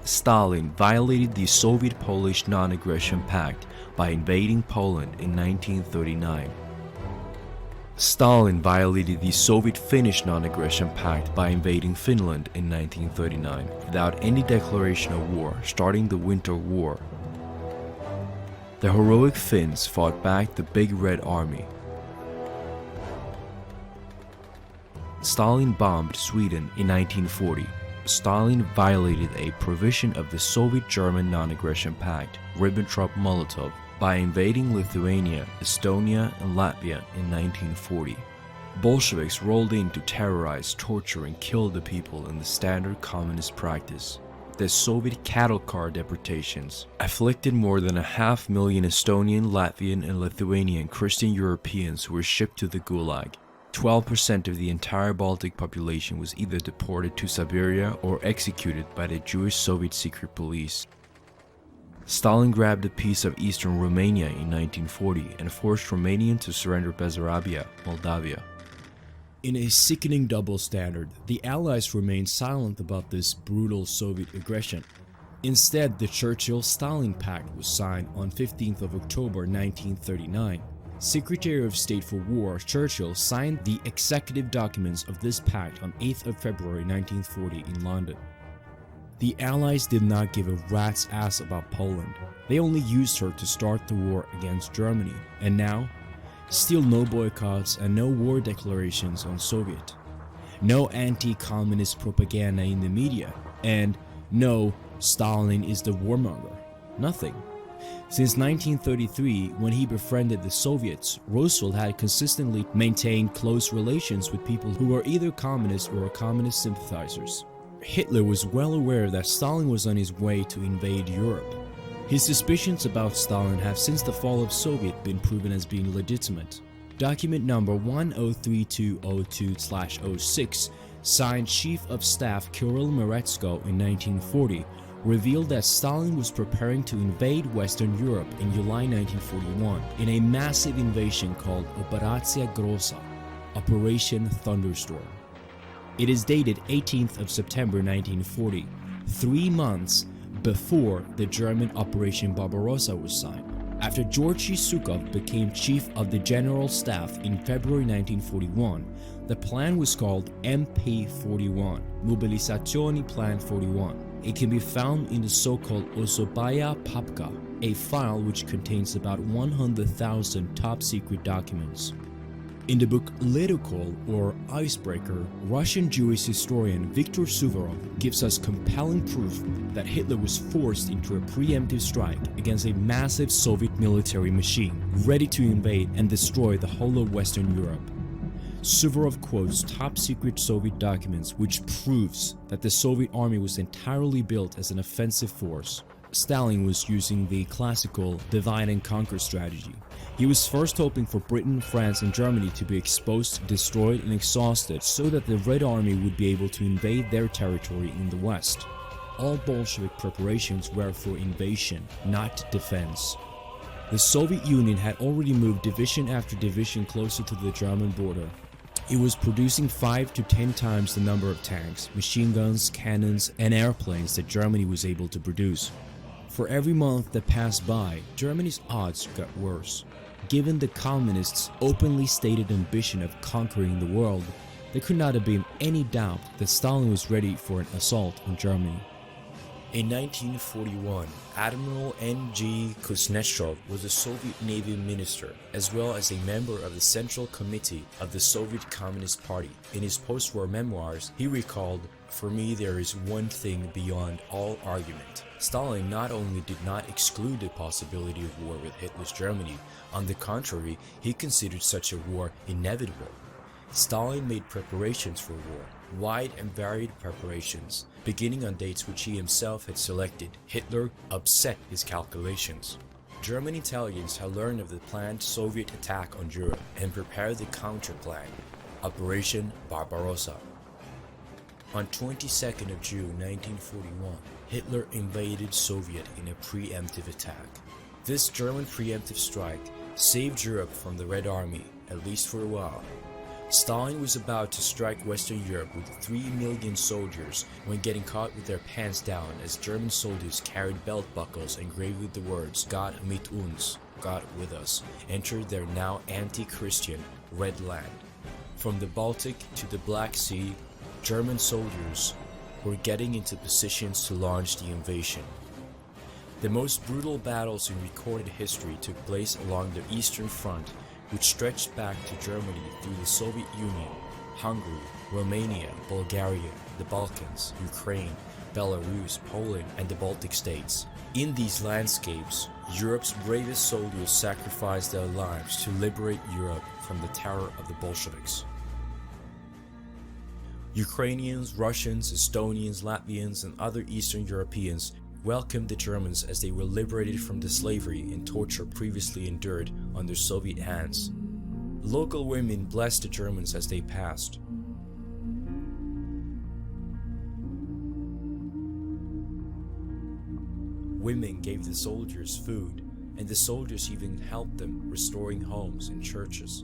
Stalin violated the Soviet-Polish Non-Aggression Pact by invading Poland in 1939. Stalin violated the Soviet-Finnish Non-Aggression Pact by invading Finland in 1939 without any declaration of war, starting the Winter War. The heroic Finns fought back the Big Red Army. Stalin bombed Sweden in 1940. Stalin violated a provision of the Soviet-German Non-Aggression Pact, Ribbentrop-Molotov, by invading Lithuania, Estonia, and Latvia in 1940. Bolsheviks rolled in to terrorize, torture, and kill the people in the standard communist practice. The Soviet cattle car deportations afflicted more than 500,000 Estonian, Latvian, and Lithuanian Christian Europeans who were shipped to the Gulag. 12% of the entire Baltic population was either deported to Siberia or executed by the Jewish Soviet secret police. Stalin grabbed a piece of eastern Romania in 1940 and forced Romanians to surrender Bessarabia, Moldavia. In a sickening double standard, the Allies remained silent about this brutal Soviet aggression. Instead, the Churchill-Stalin Pact was signed on 15th of October 1939. Secretary of State for War Churchill signed the executive documents of this pact on 8th of February 1940 in London. The Allies did not give a rat's ass about Poland. They only used her to start the war against Germany. And now, still no boycotts and no war declarations on Soviet. No anti-communist propaganda in the media. And no, Stalin is the warmonger. Nothing. Since 1933, when he befriended the Soviets, Roosevelt had consistently maintained close relations with people who were either communist or communist sympathizers. Hitler was well aware that Stalin was on his way to invade Europe. His suspicions about Stalin have since the fall of Soviet been proven as being legitimate. Document number 103202/06, signed Chief of Staff Kirill Meretsko in 1940, revealed that Stalin was preparing to invade Western Europe in July 1941 in a massive invasion called Operazione Barbarossa, Operation Thunderstorm. It is dated 18th of September 1940, 3 months before the German Operation Barbarossa was signed. After Georgy Zhukov became Chief of the General Staff in February 1941, the plan was called MP41, Mobilizazione Plan 41. It can be found in the so-called Osobaya Papka, a file which contains about 100,000 top-secret documents. In the book Ledokol, or Icebreaker, Russian Jewish historian Viktor Suvorov gives us compelling proof that Hitler was forced into a preemptive strike against a massive Soviet military machine, ready to invade and destroy the whole of Western Europe. Suvorov quotes top-secret Soviet documents which proves that the Soviet army was entirely built as an offensive force. Stalin was using the classical divide-and-conquer strategy. He was first hoping for Britain, France, and Germany to be exposed, destroyed, and exhausted so that the Red Army would be able to invade their territory in the West. All Bolshevik preparations were for invasion, not defense. The Soviet Union had already moved division after division closer to the German border. It was producing 5 to 10 times the number of tanks, machine guns, cannons, and airplanes that Germany was able to produce. For every month that passed by, Germany's odds got worse. Given the communists' openly stated ambition of conquering the world, there could not have been any doubt that Stalin was ready for an assault on Germany. In 1941, Admiral N.G. Kuznetsov was a Soviet Navy minister, as well as a member of the Central Committee of the Soviet Communist Party. In his post-war memoirs, he recalled, "For me, there is one thing beyond all argument. Stalin not only did not exclude the possibility of war with Hitler's Germany, on the contrary, he considered such a war inevitable. Stalin made preparations for war, wide and varied preparations, beginning on dates which he himself had selected. Hitler upset his calculations. German intelligence had learned of the planned Soviet attack on Europe and prepared the counter-plan, Operation Barbarossa. On 22nd of June 1941, Hitler invaded Soviet in a preemptive attack. This German preemptive strike saved Europe from the Red Army, at least for a while. Stalin was about to strike Western Europe with 3 million soldiers when getting caught with their pants down as German soldiers carried belt buckles engraved with the words "Gott mit uns," God with us, entered their now anti-Christian Red Land. From the Baltic to the Black Sea, German soldiers were getting into positions to launch the invasion. The most brutal battles in recorded history took place along the Eastern Front, which stretched back to Germany through the Soviet Union, Hungary, Romania, Bulgaria, the Balkans, Ukraine, Belarus, Poland, and the Baltic states. In these landscapes, Europe's bravest soldiers sacrificed their lives to liberate Europe from the terror of the Bolsheviks. Ukrainians, Russians, Estonians, Latvians, and other Eastern Europeans welcomed the Germans as they were liberated from the slavery and torture previously endured under Soviet hands. Local women blessed the Germans as they passed. Women gave the soldiers food, and the soldiers even helped them restoring homes and churches.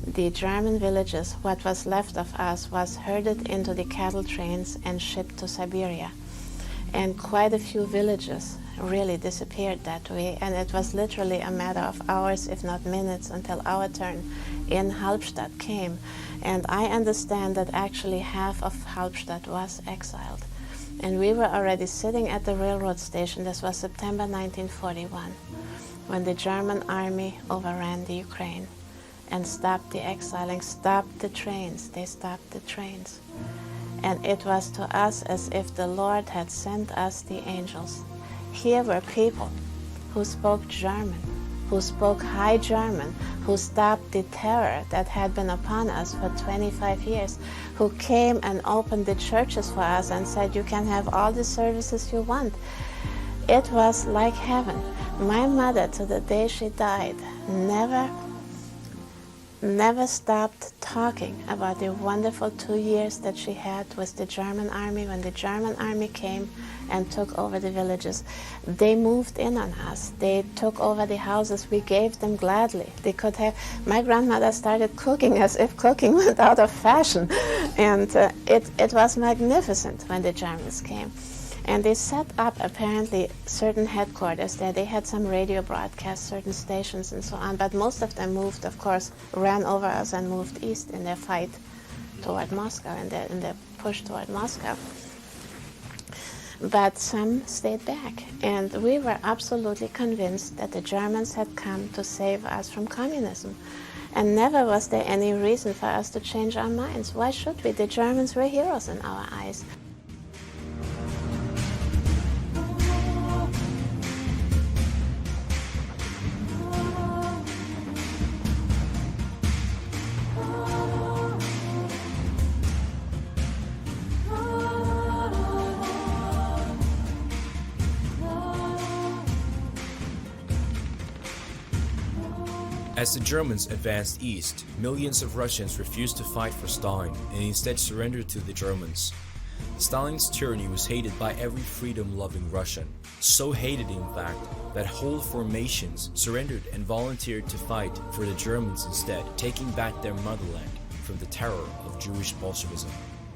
The German villages, what was left of us, was herded into the cattle trains and shipped to Siberia. And quite a few villages really disappeared that way, and it was literally a matter of hours, if not minutes, until our turn in Halberstadt came. And I understand that actually half of Halberstadt was exiled. And we were already sitting at the railroad station. This was September 1941, when the German army overran the Ukraine and stopped the exiling, stopped the trains. They stopped the trains. And it was to us as if the Lord had sent us the angels. Here were people who spoke German, who spoke High German, who stopped the terror that had been upon us for 25 years, who came and opened the churches for us and said, you can have all the services you want. It was like heaven. My mother, to the day she died, never stopped talking about the wonderful 2 years that she had with the German army. When the German army came and took over the villages, they moved in on us. They took over the houses. We gave them gladly. They could have. My grandmother started cooking as if cooking went out of fashion, and it was magnificent when the Germans came. And they set up apparently certain headquarters there. They had some radio broadcasts, certain stations and so on, but most of them moved, of course, ran over us and moved east in their fight toward Moscow, in their push toward Moscow. But some stayed back, and we were absolutely convinced that the Germans had come to save us from communism. And never was there any reason for us to change our minds. Why should we? The Germans were heroes in our eyes. As the Germans advanced east, millions of Russians refused to fight for Stalin and instead surrendered to the Germans. Stalin's tyranny was hated by every freedom-loving Russian, so hated in fact that whole formations surrendered and volunteered to fight for the Germans instead, taking back their motherland from the terror of Jewish Bolshevism.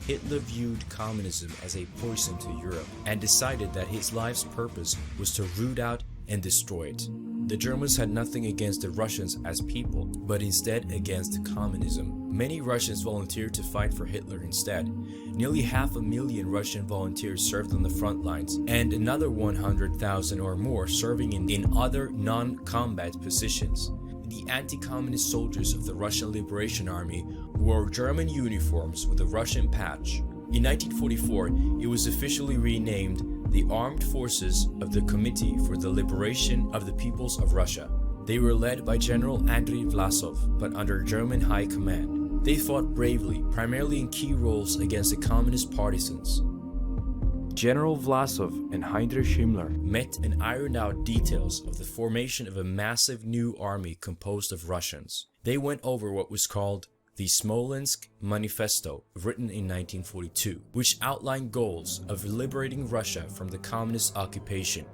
Hitler viewed communism as a poison to Europe and decided that his life's purpose was to root out and destroy it. The Germans had nothing against the Russians as people, but instead against communism. Many Russians volunteered to fight for Hitler instead. Nearly 500,000 Russian volunteers served on the front lines, and another 100,000 or more serving in other non-combat positions. The anti-communist soldiers of the Russian Liberation Army wore German uniforms with a Russian patch. In 1944, it was officially renamed the Armed Forces of the Committee for the Liberation of the Peoples of Russia. They were led by General Andrei Vlasov, but under German high command. They fought bravely, primarily in key roles against the communist partisans. General Vlasov and Heinrich Himmler met and ironed out details of the formation of a massive new army composed of Russians. They went over what was called the Smolensk Manifesto, written in 1942, which outlined goals of liberating Russia from the communist occupation.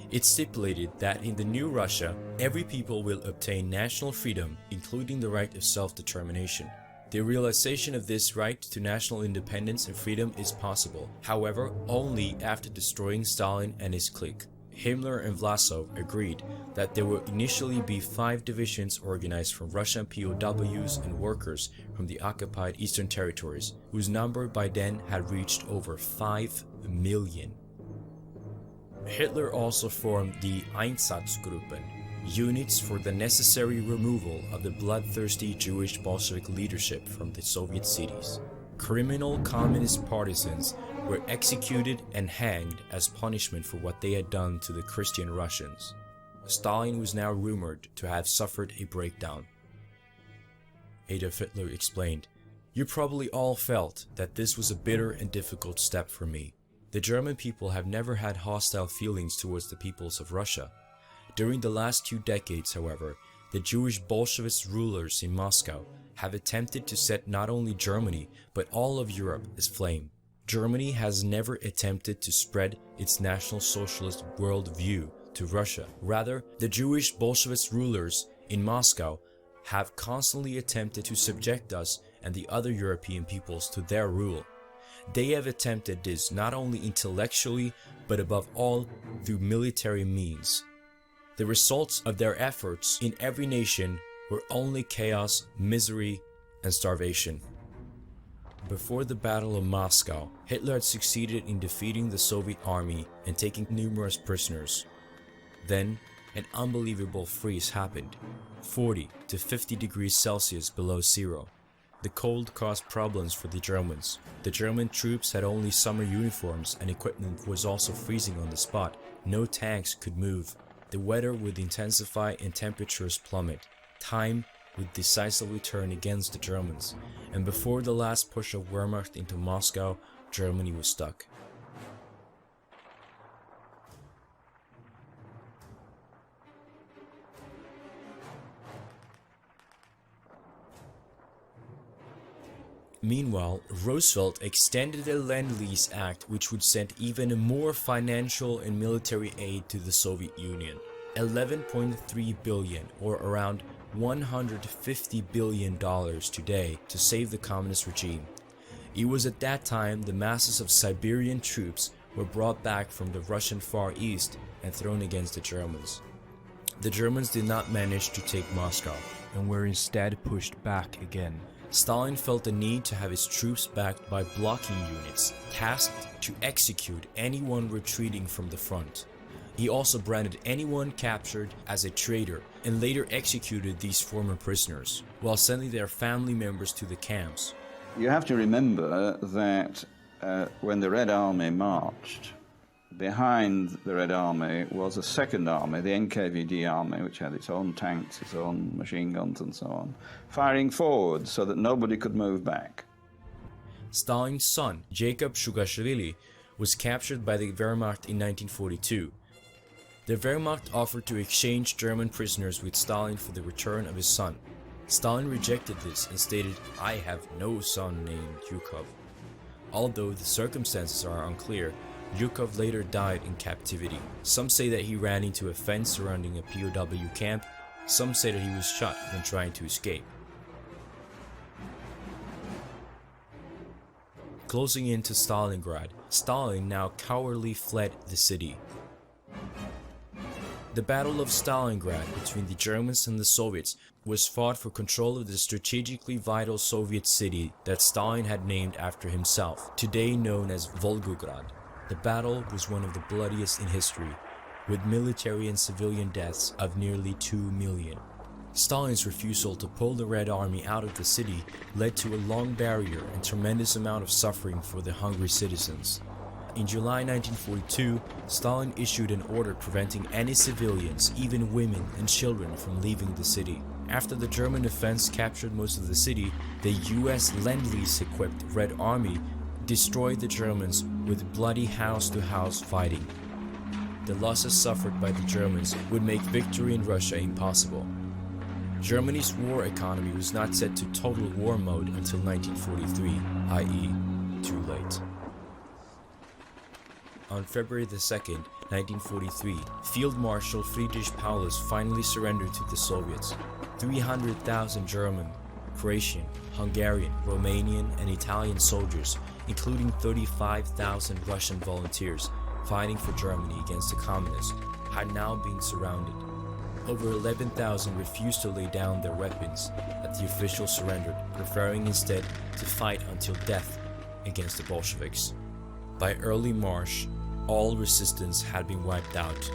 It stipulated that in the new Russia, every people will obtain national freedom, including the right of self-determination. The realization of this right to national independence and freedom is possible, however, only after destroying Stalin and his clique. Himmler and Vlasov agreed that there would initially be 5 divisions organized from Russian POWs and workers from the occupied eastern territories, whose number by then had reached over 5 million. Hitler also formed the Einsatzgruppen, units for the necessary removal of the bloodthirsty Jewish Bolshevik leadership from the Soviet cities. Criminal communist partisans were executed and hanged as punishment for what they had done to the Christian Russians. Stalin was now rumored to have suffered a breakdown. Adolf Hitler explained, "You probably all felt that this was a bitter and difficult step for me. The German people have never had hostile feelings towards the peoples of Russia. During the last 2 decades, however, the Jewish Bolshevist rulers in Moscow have attempted to set not only Germany, but all of Europe aflame. Germany has never attempted to spread its National Socialist worldview to Russia. Rather, the Jewish Bolshevist rulers in Moscow have constantly attempted to subject us and the other European peoples to their rule. They have attempted this not only intellectually, but above all through military means. The results of their efforts in every nation were only chaos, misery, and starvation." Before the Battle of Moscow, Hitler had succeeded in defeating the Soviet army and taking numerous prisoners. Then, an unbelievable freeze happened, 40 to 50 degrees Celsius below zero. The cold caused problems for the Germans. The German troops had only summer uniforms and equipment was also freezing on the spot. No tanks could move. The weather would intensify and temperatures plummet. Time would decisively turn against the Germans, and before the last push of Wehrmacht into Moscow, Germany was stuck. Meanwhile, Roosevelt extended the Lend-Lease Act, which would send even more financial and military aid to the Soviet Union. $11.3 billion, or around $150 billion today, to save the communist regime. It was at that time the masses of Siberian troops were brought back from the Russian Far East and thrown against the Germans. The Germans did not manage to take Moscow, and were instead pushed back again. Stalin felt the need to have his troops backed by blocking units, tasked to execute anyone retreating from the front. He also branded anyone captured as a traitor and later executed these former prisoners, while sending their family members to the camps. You have to remember that when the Red Army marched, behind the Red Army was a second army, the NKVD army, which had its own tanks, its own machine guns and so on, firing forward so that nobody could move back. Stalin's son, Jacob Shugashvili, was captured by the Wehrmacht in 1942. The Wehrmacht offered to exchange German prisoners with Stalin for the return of his son. Stalin rejected this and stated, "I have no son named Yukov." Although the circumstances are unclear, Yukov later died in captivity. Some say that he ran into a fence surrounding a POW camp. Some say that he was shot when trying to escape. Closing in to Stalingrad, Stalin now cowardly fled the city. The Battle of Stalingrad between the Germans and the Soviets was fought for control of the strategically vital Soviet city that Stalin had named after himself, today known as Volgograd. The battle was one of the bloodiest in history, with military and civilian deaths of nearly 2 million. Stalin's refusal to pull the Red Army out of the city led to a long barrier and tremendous amount of suffering for the hungry citizens. In July 1942, Stalin issued an order preventing any civilians, even women and children, from leaving the city. After the German offense captured most of the city, the US Lend-Lease equipped Red Army destroyed the Germans with bloody house-to-house fighting. The losses suffered by the Germans would make victory in Russia impossible. Germany's war economy was not set to total war mode until 1943, i.e., too late. On February 2, 1943, Field Marshal Friedrich Paulus finally surrendered to the Soviets. 300,000 German Croatian, Hungarian, Romanian, and Italian soldiers, including 35,000 Russian volunteers fighting for Germany against the communists, had now been surrounded. Over 11,000 refused to lay down their weapons at the officials surrendered, preferring instead to fight until death against the Bolsheviks. By early March, all resistance had been wiped out.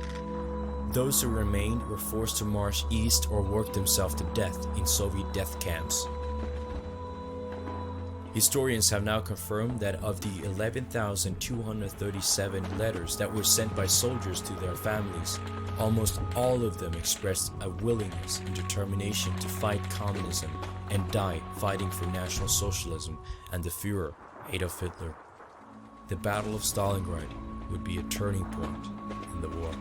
Those who remained were forced to march east or work themselves to death in Soviet death camps. Historians have now confirmed that of the 11,237 letters that were sent by soldiers to their families, almost all of them expressed a willingness and determination to fight communism and die fighting for National Socialism and the Führer, Adolf Hitler. The Battle of Stalingrad would be a turning point in the war.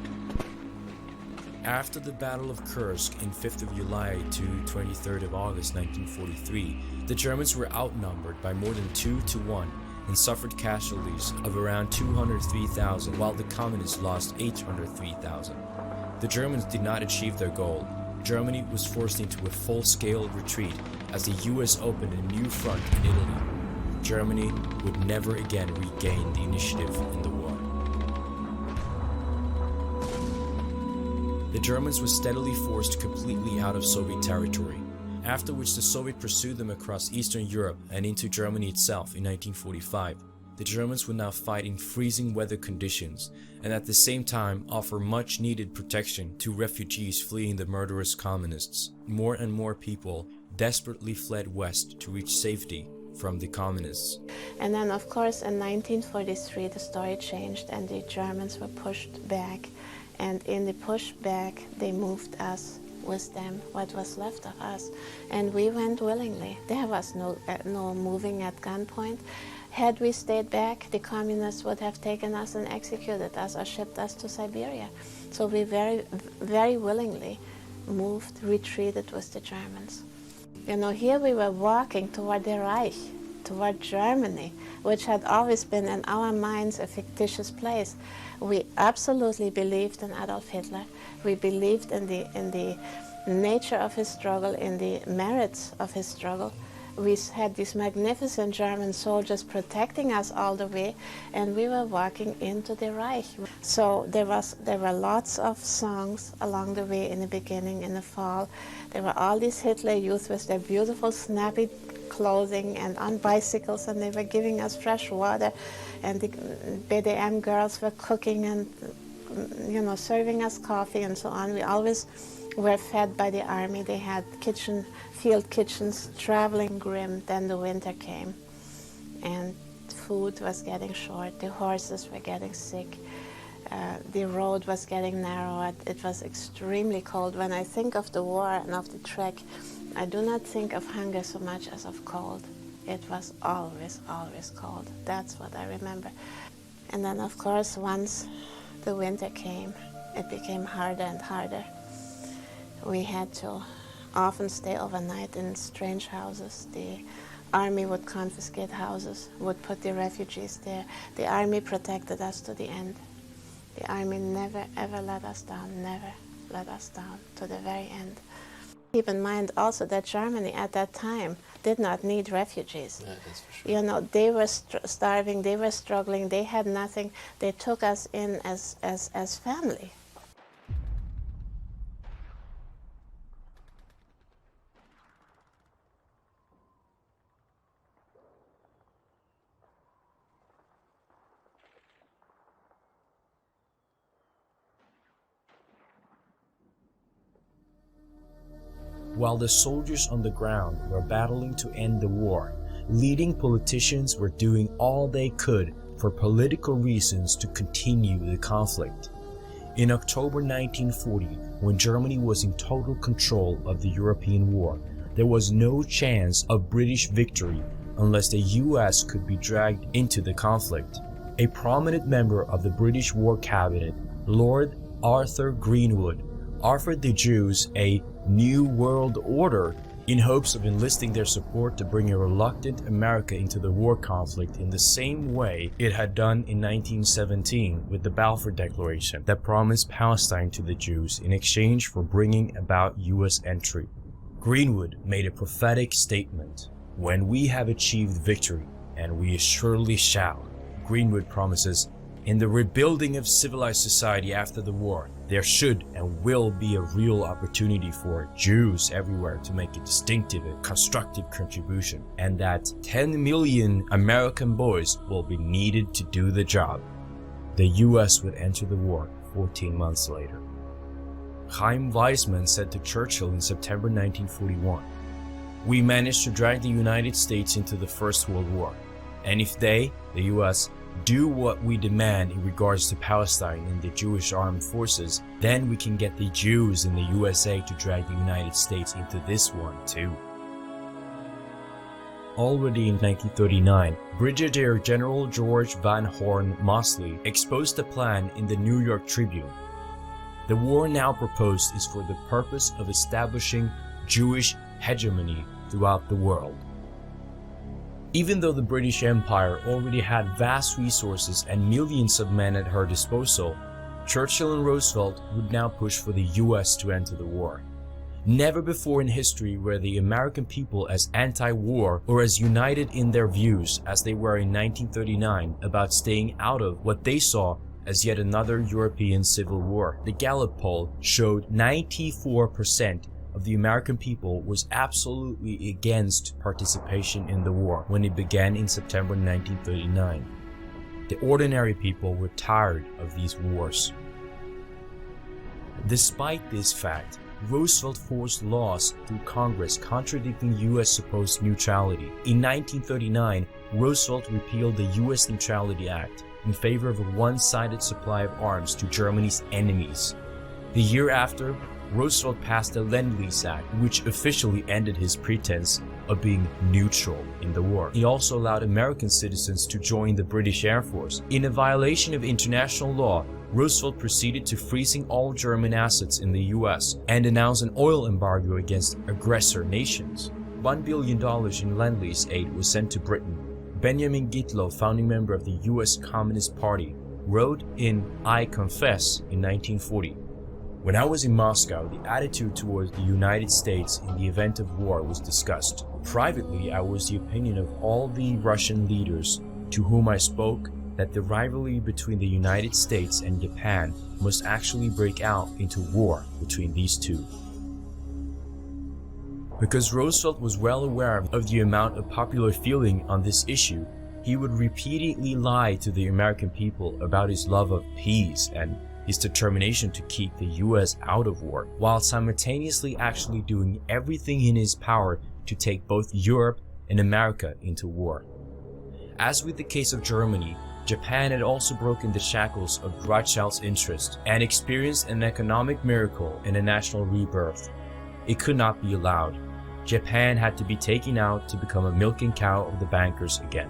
After the Battle of Kursk in 5th of July to 23rd of August 1943, the Germans were outnumbered by more than 2 to 1 and suffered casualties of around 203,000, while the Communists lost 803,000. The Germans did not achieve their goal. Germany was forced into a full-scale retreat as the US opened a new front in Italy. Germany would never again regain the initiative in the war. The Germans were steadily forced completely out of Soviet territory, after which the Soviets pursued them across Eastern Europe and into Germany itself in 1945. The Germans would now fight in freezing weather conditions and at the same time offer much needed protection to refugees fleeing the murderous communists. More and more people desperately fled west to reach safety from the communists. And then of course in 1943 the story changed and the Germans were pushed back. And in the pushback, they moved us with them, what was left of us. And we went willingly. There was no moving at gunpoint. Had we stayed back, the communists would have taken us and executed us or shipped us to Siberia. So we very, very willingly moved, retreated with the Germans. You know, here we were walking toward the Reich, toward Germany, which had always been in our minds a fictitious place. We absolutely believed in Adolf Hitler. We believed in the nature of his struggle, in the merits of his struggle. We had these magnificent German soldiers protecting us all the way, and we were walking into the Reich. So there were lots of songs along the way in the beginning, in the fall. There were all these Hitler youth with their beautiful snappy clothing and on bicycles, and they were giving us fresh water, and the BDM girls were cooking and, you know, serving us coffee and so on. We always were fed by the army. They had field kitchens, traveling grim. Then the winter came, and food was getting short. The horses were getting sick. The road was getting narrow. It was extremely cold. When I think of the war and of the trek, I do not think of hunger so much as of cold. It was always, always cold. That's what I remember. And then, of course, once the winter came, it became harder and harder. We had to often stay overnight in strange houses. The army would confiscate houses, would put the refugees there. The army protected us to the end. The army never, ever let us down, never let us down to the very end. Keep in mind also that Germany at that time did not need refugees. Yeah, that's for sure. You know, they were starving, they were struggling, they had nothing. They took us in as family. While the soldiers on the ground were battling to end the war, leading politicians were doing all they could for political reasons to continue the conflict. In October 1940, when Germany was in total control of the European war, there was no chance of British victory unless the US could be dragged into the conflict. A prominent member of the British War Cabinet, Lord Arthur Greenwood, offered the Jews a New World Order in hopes of enlisting their support to bring a reluctant America into the war conflict in the same way it had done in 1917 with the Balfour Declaration that promised Palestine to the Jews in exchange for bringing about US entry. Greenwood made a prophetic statement. When we have achieved victory, and we assuredly shall, Greenwood promises, in the rebuilding of civilized society after the war, there should and will be a real opportunity for Jews everywhere to make a distinctive and constructive contribution, and that 10 million American boys will be needed to do the job. The US would enter the war 14 months later. Chaim Weizmann said to Churchill in September 1941, "We managed to drag the United States into the First World War, and if they, the US, do what we demand in regards to Palestine and the Jewish armed forces, then we can get the Jews in the USA to drag the United States into this one too." Already in 1939, Brigadier General George Van Horn Mosley exposed the plan in the New York Tribune. The war now proposed is for the purpose of establishing Jewish hegemony throughout the world. Even though the British Empire already had vast resources and millions of men at her disposal, Churchill and Roosevelt would now push for the US to enter the war. Never before in history were the American people as anti-war or as united in their views as they were in 1939 about staying out of what they saw as yet another European civil war. The Gallup poll showed 94% of the American people was absolutely against participation in the war when it began in September 1939. The ordinary people were tired of these wars. Despite this fact, Roosevelt forced laws through Congress contradicting US supposed neutrality. In 1939, Roosevelt repealed the US Neutrality Act in favor of a one-sided supply of arms to Germany's enemies. The year after, Roosevelt passed the Lend-Lease Act, which officially ended his pretense of being neutral in the war. He also allowed American citizens to join the British Air Force. In a violation of international law, Roosevelt proceeded to freezing all German assets in the US and announced an oil embargo against aggressor nations. $1 billion in Lend-Lease aid was sent to Britain. Benjamin Gitlow, founding member of the US Communist Party, wrote in I Confess in 1940, "When I was in Moscow, the attitude towards the United States in the event of war was discussed. Privately, I was the opinion of all the Russian leaders to whom I spoke that the rivalry between the United States and Japan must actually break out into war between these two." Because Roosevelt was well aware of the amount of popular feeling on this issue, he would repeatedly lie to the American people about his love of peace and his determination to keep the US out of war, while simultaneously actually doing everything in his power to take both Europe and America into war. As with the case of Germany, Japan had also broken the shackles of Rothschild's interest and experienced an economic miracle and a national rebirth. It could not be allowed. Japan had to be taken out to become a milking cow of the bankers again.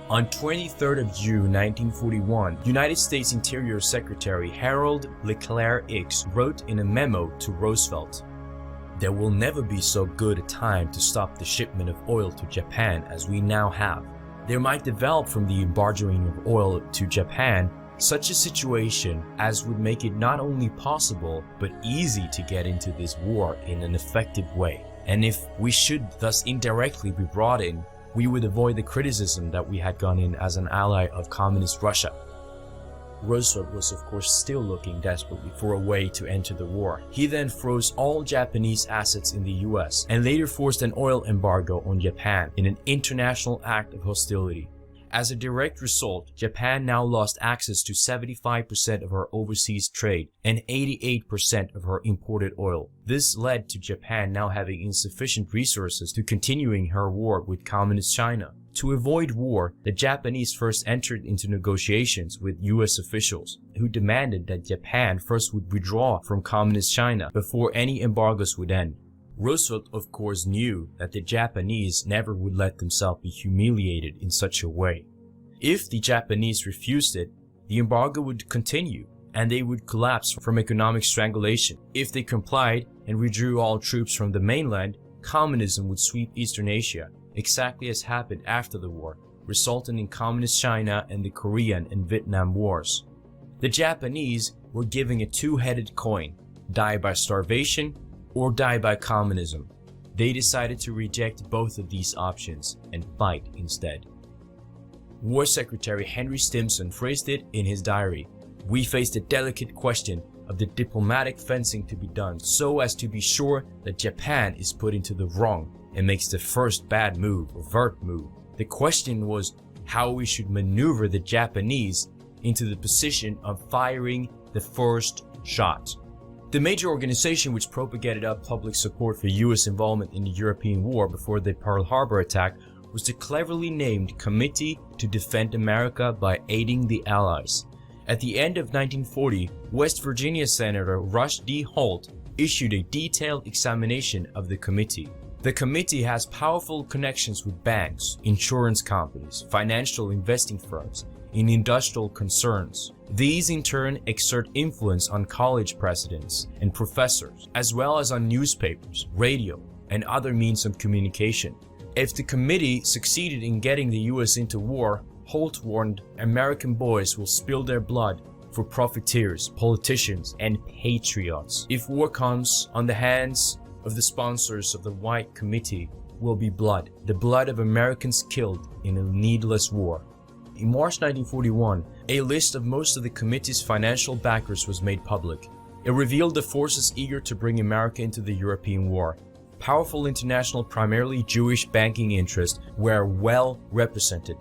On 23rd of June 1941, United States Interior Secretary Harold LeClaire Hicks wrote in a memo to Roosevelt, "There will never be so good a time to stop the shipment of oil to Japan as we now have. There might develop from the embargoing of oil to Japan such a situation as would make it not only possible but easy to get into this war in an effective way. And if we should thus indirectly be brought in, we would avoid the criticism that we had gone in as an ally of communist Russia." Roosevelt was of course still looking desperately for a way to enter the war. He then froze all Japanese assets in the US and later forced an oil embargo on Japan in an international act of hostility. As a direct result, Japan now lost access to 75% of her overseas trade and 88% of her imported oil. This led to Japan now having insufficient resources to continuing her war with Communist China. To avoid war, the Japanese first entered into negotiations with US officials, who demanded that Japan first would withdraw from Communist China before any embargoes would end. Roosevelt, of course, knew that the Japanese never would let themselves be humiliated in such a way. If the Japanese refused it, the embargo would continue, and they would collapse from economic strangulation. If they complied and withdrew all troops from the mainland, communism would sweep Eastern Asia, exactly as happened after the war, resulting in Communist China and the Korean and Vietnam Wars. The Japanese were giving a two-headed coin: die by starvation or die by communism. They decided to reject both of these options and fight instead. War Secretary Henry Stimson phrased it in his diary: "We faced a delicate question of the diplomatic fencing to be done so as to be sure that Japan is put into the wrong and makes the first bad move, overt move. The question was how we should maneuver the Japanese into the position of firing the first shot." The major organization which propagated up public support for US involvement in the European war before the Pearl Harbor attack was the cleverly named Committee to Defend America by Aiding the Allies. At the end of 1940, West Virginia Senator Rush D. Holt issued a detailed examination of the committee. The committee has powerful connections with banks, insurance companies, financial investing firms, and industrial concerns. These in turn exert influence on college presidents and professors, as well as on newspapers, radio, and other means of communication. If the committee succeeded in getting the US into war, Holt warned American boys will spill their blood for profiteers, politicians, and patriots. If war comes on the hands of the sponsors of the White Committee, will be blood, the blood of Americans killed in a needless war. In March 1941, a list of most of the committee's financial backers was made public. It revealed the forces eager to bring America into the European war. Powerful international, primarily Jewish banking interests were well represented.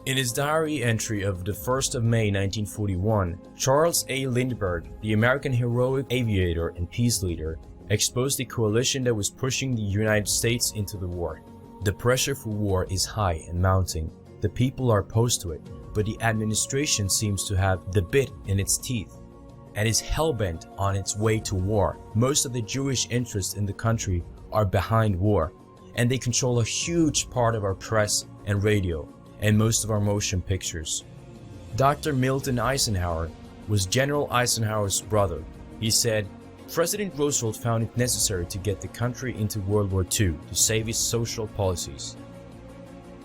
In his diary entry of the 1st of May 1941, Charles A. Lindbergh, the American heroic aviator and peace leader, exposed the coalition that was pushing the United States into the war. The pressure for war is high and mounting. The people are opposed to it, but the administration seems to have the bit in its teeth and is hell-bent on its way to war. Most of the Jewish interests in the country are behind war, and they control a huge part of our press and radio, and most of our motion pictures. Dr. Milton Eisenhower was General Eisenhower's brother. He said, "President Roosevelt found it necessary to get the country into World War II to save his social policies."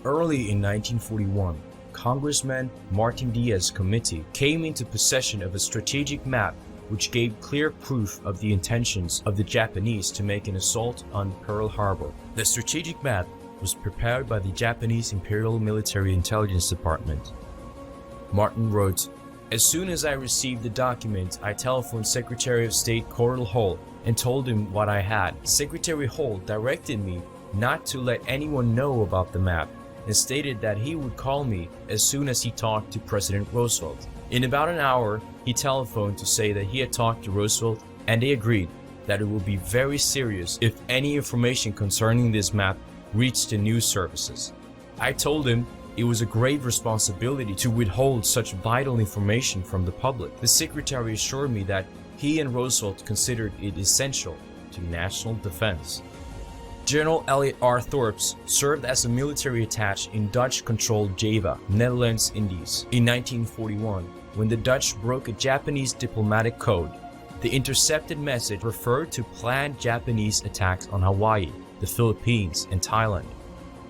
Early in 1941, Congressman Martin Diaz's committee came into possession of a strategic map which gave clear proof of the intentions of the Japanese to make an assault on Pearl Harbor. The strategic map was prepared by the Japanese Imperial Military Intelligence Department. Martin wrote, "As soon as I received the document, I telephoned Secretary of State Cordell Hull and told him what I had. Secretary Hull directed me not to let anyone know about the map and stated that he would call me as soon as he talked to President Roosevelt. In about an hour, he telephoned to say that he had talked to Roosevelt and they agreed that it would be very serious if any information concerning this map reached the news services. I told him it was a grave responsibility to withhold such vital information from the public. The secretary assured me that he and Roosevelt considered it essential to national defense." General Elliot R. Thorps served as a military attaché in Dutch-controlled Java, Netherlands Indies, in 1941 when the Dutch broke a Japanese diplomatic code. The intercepted message referred to planned Japanese attacks on Hawaii, the Philippines, and Thailand.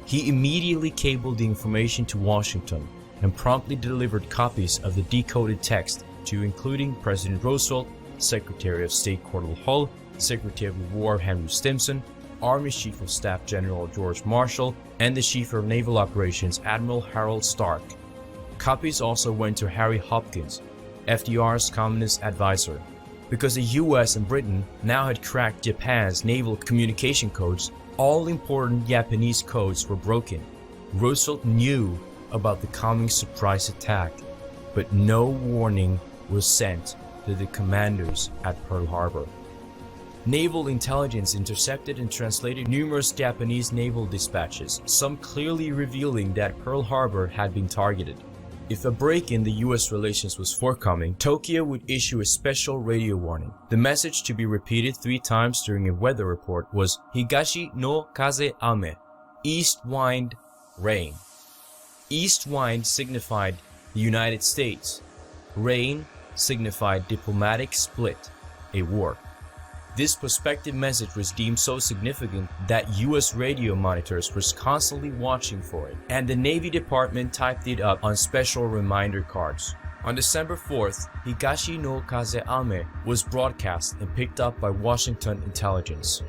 He immediately cabled the information to Washington and promptly delivered copies of the decoded text to including President Roosevelt, Secretary of State Cordell Hull, Secretary of War Henry Stimson, Army Chief of Staff General George Marshall, and the Chief of Naval Operations Admiral Harold Stark. Copies also went to Harry Hopkins, FDR's communist advisor. Because the US and Britain now had cracked Japan's naval communication codes, all important Japanese codes were broken. Roosevelt knew about the coming surprise attack, but no warning was sent to the commanders at Pearl Harbor. Naval intelligence intercepted and translated numerous Japanese naval dispatches, some clearly revealing that Pearl Harbor had been targeted. If a break in the US relations was forthcoming, Tokyo would issue a special radio warning. The message, to be repeated 3 times during a weather report, was Higashi no kaze ame, east wind, rain. East wind signified the United States. Rain signified diplomatic split, a war. This prospective message was deemed so significant that US radio monitors were constantly watching for it, and the Navy Department typed it up on special reminder cards. On December 4th, Higashi no Kaze-ame was broadcast and picked up by Washington intelligence.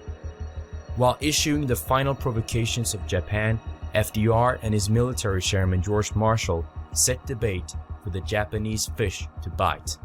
While issuing the final provocations of Japan, FDR and his military chairman George Marshall set the bait for the Japanese fish to bite.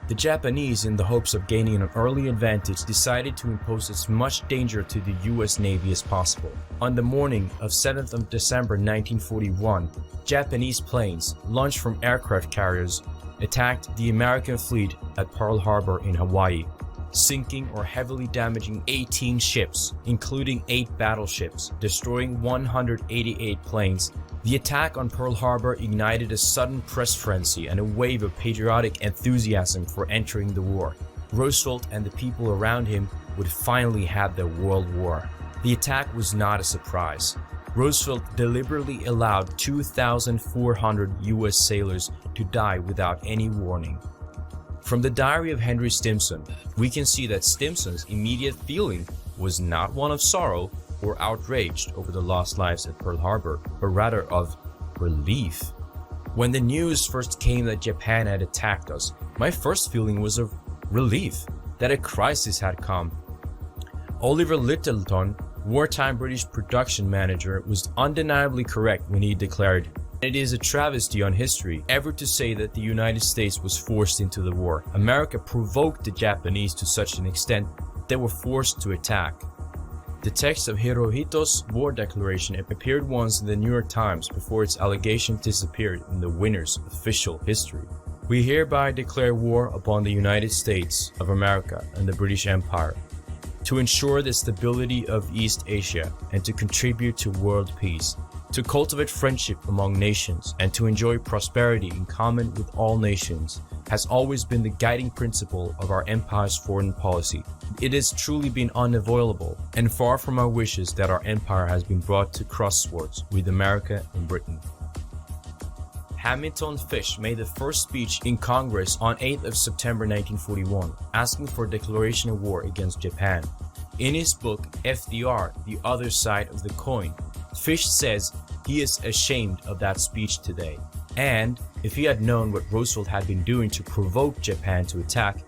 The Japanese, in the hopes of gaining an early advantage, decided to impose as much danger to the US Navy as possible. On the morning of 7th of December 1941, Japanese planes, launched from aircraft carriers, attacked the American fleet at Pearl Harbor in Hawaii, sinking or heavily damaging 18 ships, including 8 battleships, destroying 188 planes. The attack on Pearl Harbor ignited a sudden press frenzy and a wave of patriotic enthusiasm for entering the war. Roosevelt and the people around him would finally have their World War. The attack was not a surprise. Roosevelt deliberately allowed 2,400 US sailors to die without any warning. From the diary of Henry Stimson, we can see that Stimson's immediate feeling was not one of sorrow or outraged over the lost lives at Pearl Harbor, but rather of relief. When the news first came that Japan had attacked us, my first feeling was of relief that a crisis had come. Oliver Littleton, wartime British production manager, was undeniably correct when he declared, "It is a travesty on history ever to say that the United States was forced into the war. America provoked the Japanese to such an extent that they were forced to attack." The text of Hirohito's war declaration appeared once in the New York Times before its allegations disappeared in the winner's official history. "We hereby declare war upon the United States of America and the British Empire, to ensure the stability of East Asia and to contribute to world peace, to cultivate friendship among nations and to enjoy prosperity in common with all nations, has always been the guiding principle of our empire's foreign policy. It has truly been unavoidable and far from our wishes that our empire has been brought to crossroads with America and Britain." Hamilton Fish made the first speech in Congress on 8th of September 1941, asking for a declaration of war against Japan. In his book, FDR, The Other Side of the Coin, Fish says he is ashamed of that speech today, and if he had known what Roosevelt had been doing to provoke Japan to attack,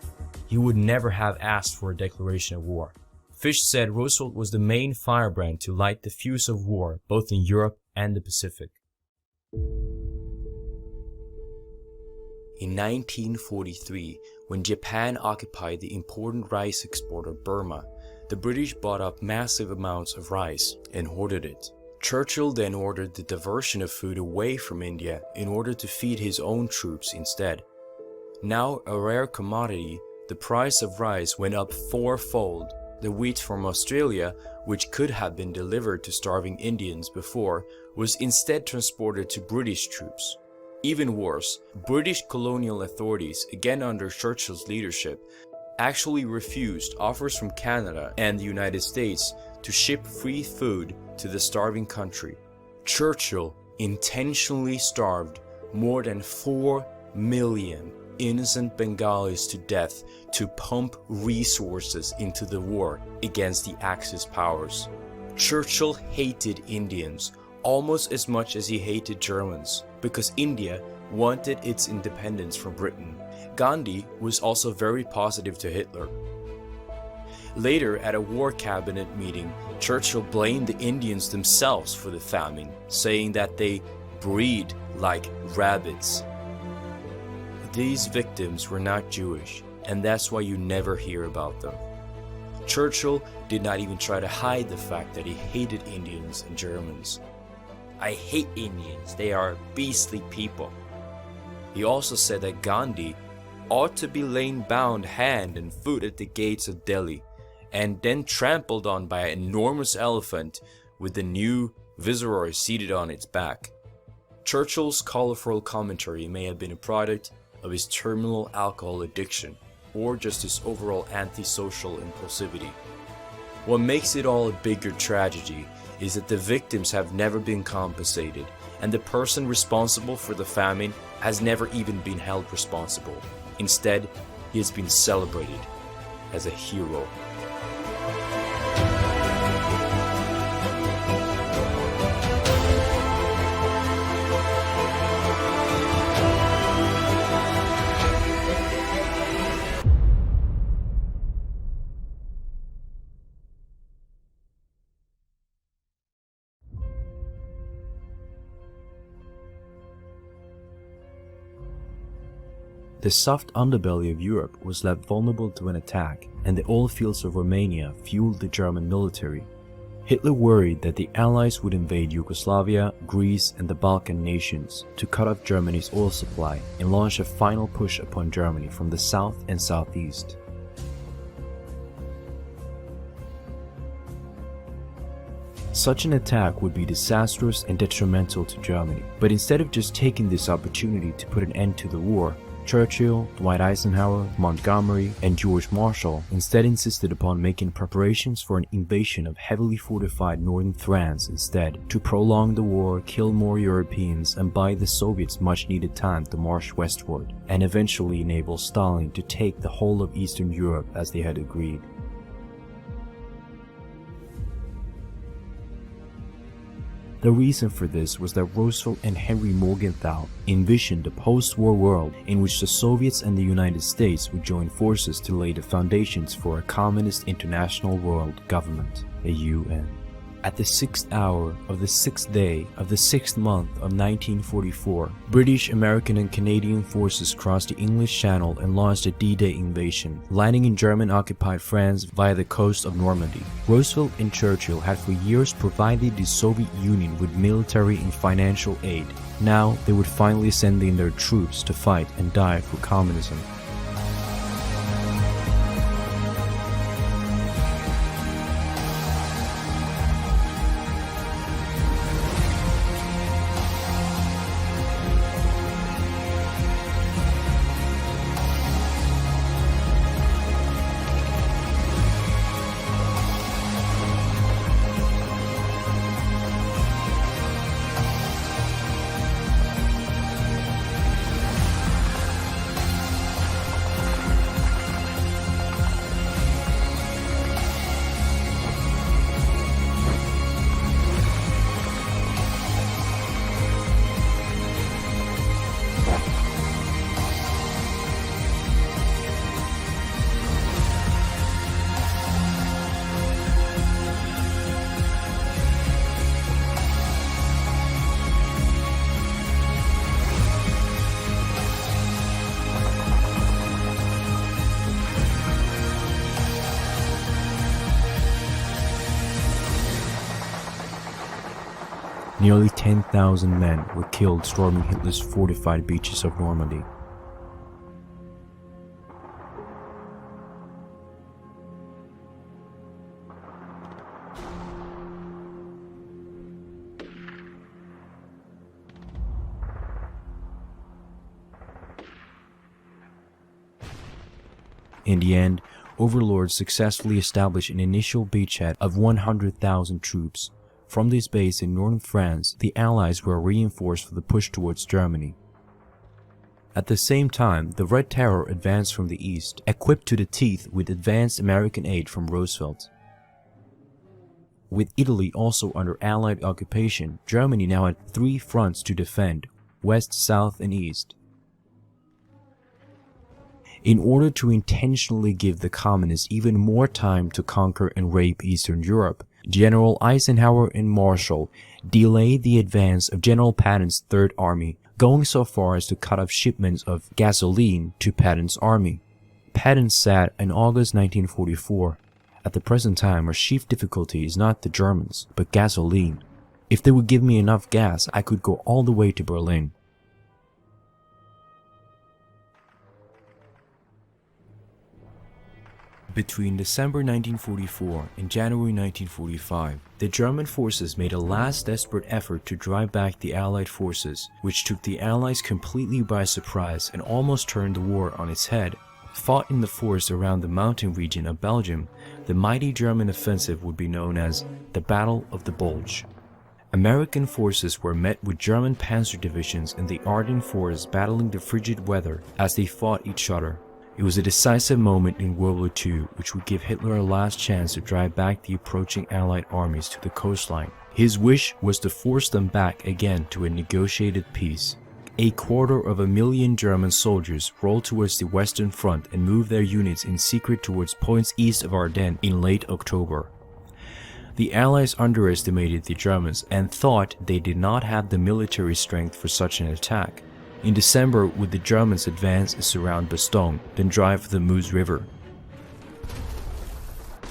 he would never have asked for a declaration of war. Fish said Roosevelt was the main firebrand to light the fuse of war both in Europe and the Pacific. In 1943, when Japan occupied the important rice exporter Burma, the British bought up massive amounts of rice and hoarded it. Churchill then ordered the diversion of food away from India in order to feed his own troops instead. Now a rare commodity, the price of rice went up fourfold. The wheat from Australia, which could have been delivered to starving Indians before, was instead transported to British troops. Even worse, British colonial authorities, again under Churchill's leadership, actually refused offers from Canada and the United States to ship free food to the starving country. Churchill intentionally starved more than 4 million innocent Bengalis to death to pump resources into the war against the Axis powers. Churchill hated Indians almost as much as he hated Germans because India wanted its independence from Britain. Gandhi was also very positive to Hitler. Later, at a war cabinet meeting, Churchill blamed the Indians themselves for the famine, saying that they breed like rabbits. These victims were not Jewish, and that's why you never hear about them. Churchill did not even try to hide the fact that he hated Indians and Germans. "I hate Indians, they are beastly people." He also said that Gandhi ought to be lain bound hand and foot at the gates of Delhi, and then trampled on by an enormous elephant with the new viceroy seated on its back. Churchill's colorful commentary may have been a product of his terminal alcohol addiction, or just his overall antisocial impulsivity. What makes it all a bigger tragedy is that the victims have never been compensated, and the person responsible for the famine has never even been held responsible. Instead, he has been celebrated as a hero. The soft underbelly of Europe was left vulnerable to an attack, and the oil fields of Romania fueled the German military. Hitler worried that the Allies would invade Yugoslavia, Greece, and the Balkan nations to cut off Germany's oil supply and launch a final push upon Germany from the south and southeast. Such an attack would be disastrous and detrimental to Germany, but instead of just taking this opportunity to put an end to the war, Churchill, Dwight Eisenhower, Montgomery, and George Marshall instead insisted upon making preparations for an invasion of heavily fortified northern France instead, to prolong the war, kill more Europeans, and buy the Soviets much-needed time to march westward, and eventually enable Stalin to take the whole of Eastern Europe as they had agreed. The reason for this was that Roosevelt and Henry Morgenthau envisioned a post-war world in which the Soviets and the United States would join forces to lay the foundations for a communist international world government, a UN. At the 6th hour of the 6th day of the 6th month of 1944, British, American, and Canadian forces crossed the English Channel and launched a D-Day invasion, landing in German-occupied France via the coast of Normandy. Roosevelt and Churchill had for years provided the Soviet Union with military and financial aid. Now they would finally send in their troops to fight and die for communism. Nearly 10,000 men were killed storming Hitler's fortified beaches of Normandy. In the end, overlords successfully established an initial beachhead of 100,000 troops. From this base in northern France, the Allies were reinforced for the push towards Germany. At the same time, the Red Terror advanced from the east, equipped to the teeth with advanced American aid from Roosevelt. With Italy also under Allied occupation, Germany now had 3 fronts to defend: west, south, and east. In order to intentionally give the communists even more time to conquer and rape Eastern Europe, General Eisenhower and Marshall delayed the advance of General Patton's Third Army, going so far as to cut off shipments of gasoline to Patton's army. Patton said in August 1944, "At the present time, our chief difficulty is not the Germans, but gasoline. If they would give me enough gas, I could go all the way to Berlin." Between December 1944 and January 1945, the German forces made a last desperate effort to drive back the Allied forces, which took the Allies completely by surprise and almost turned the war on its head. Fought in the forest around the mountain region of Belgium, The mighty German offensive would be known as the Battle of the Bulge. American forces were met with German panzer divisions in the Ardennes forests battling the frigid weather as they fought each other. It was a decisive moment in World War II which would give Hitler a last chance to drive back the approaching Allied armies to the coastline. His wish was to force them back again to a negotiated peace. 250,000 German soldiers rolled towards the Western Front and moved their units in secret towards points east of Ardennes in late October. The Allies underestimated the Germans and thought they did not have the military strength for such an attack. In December, would the Germans advance and surround Bastogne, then drive for the Meuse River.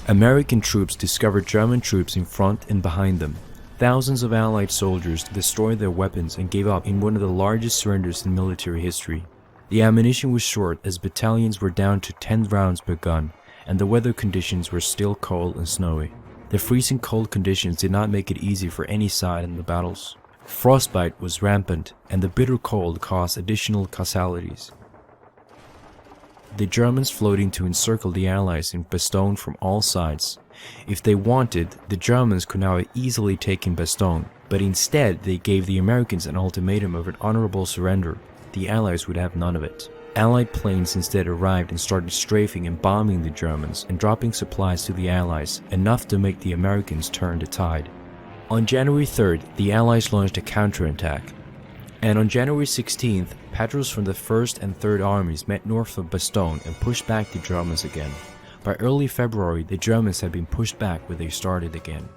American troops discovered German troops in front and behind them. Thousands of Allied soldiers destroyed their weapons and gave up in one of the largest surrenders in military history. The ammunition was short as battalions were down to 10 rounds per gun, and the weather conditions were still cold and snowy. The freezing cold conditions did not make it easy for any side in the battles. Frostbite was rampant, and the bitter cold caused additional casualties. The Germans floating to encircle the Allies in Bastogne from all sides. If they wanted, the Germans could now have easily taken Bastogne, but instead they gave the Americans an ultimatum of an honorable surrender. The Allies would have none of it. Allied planes instead arrived and started strafing and bombing the Germans and dropping supplies to the Allies, enough to make the Americans turn the tide. On January 3rd, the Allies launched a counterattack. And on January 16th, patrols from the 1st and 3rd Armies met north of Bastogne and pushed back the Germans again. By early February, the Germans had been pushed back where they started again.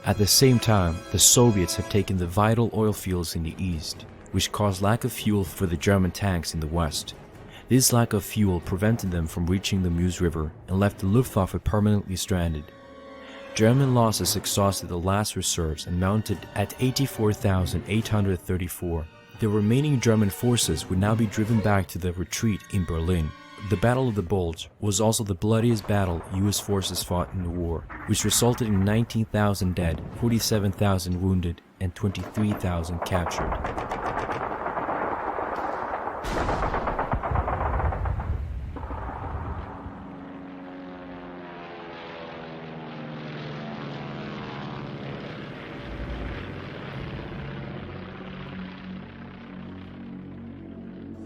At the same time, the Soviets had taken the vital oil fields in the east, which caused lack of fuel for the German tanks in the west. This lack of fuel prevented them from reaching the Meuse River and left the Luftwaffe permanently stranded. German losses exhausted the last reserves and mounted at 84,834. The remaining German forces would now be driven back to the retreat in Berlin. The Battle of the Bulge was also the bloodiest battle US forces fought in the war, which resulted in 19,000 dead, 47,000 wounded, and 23,000 captured.